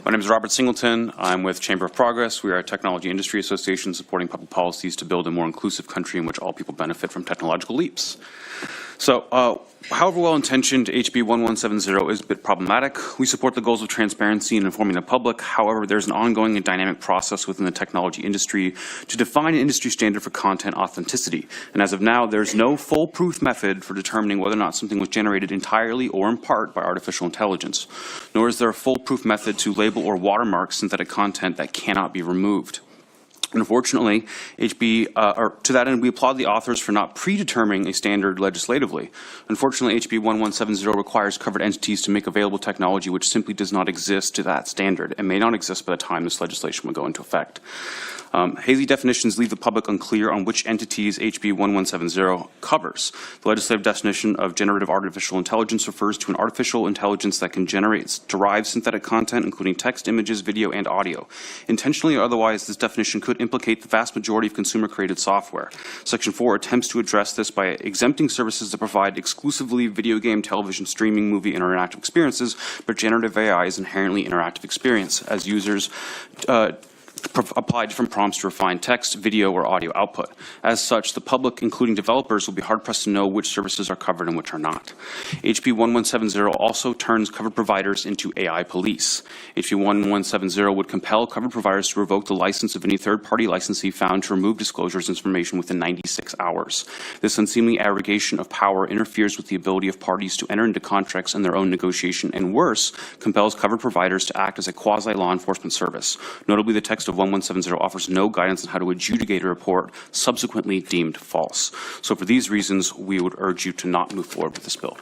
My name is Robert Singleton. I'm with Chamber of Progress. We are a technology industry association supporting public policies to build a more inclusive country in which all people benefit from technological leaps. So, however well-intentioned HB 1170 is a bit problematic. We support the goals of transparency and informing the public. However, there's an ongoing and dynamic process within the technology industry to define an industry standard for content authenticity. And as of now, there's no foolproof method for determining whether or not something was generated entirely or in part by artificial intelligence. Nor is there a foolproof method to label or watermark synthetic content that cannot be removed. Unfortunately, to that end, we applaud the authors for not predetermining a standard legislatively. Unfortunately, HB 1170 requires covered entities to make available technology which simply does not exist to that standard and may not exist by the time this legislation will go into effect. Hazy definitions leave the public unclear on which entities HB 1170 covers. The legislative definition of generative artificial intelligence refers to an artificial intelligence that can derive synthetic content, including text, images, video, and audio. Intentionally or otherwise, this definition could implicate the vast majority of consumer-created software. Section 4 attempts to address this by exempting services that provide exclusively video game, television, streaming, movie, and interactive experiences, but generative AI is inherently interactive experience, as users apply different prompts to refine text, video, or audio output. As such, the public, including developers, will be hard-pressed to know which services are covered and which are not. HB 1170 also turns covered providers into AI police. HB 1170 would compel covered providers to revoke the license of any third-party licensee found to remove disclosures information within 96 hours. This unseemly aggregation of power interferes with the ability of parties to enter into contracts in their own negotiation, and worse, compels covered providers to act as a quasi-law enforcement service. Notably, the text of 1170 offers no guidance on how to adjudicate a report subsequently deemed false. So for these reasons, we would urge you to not move forward with this bill.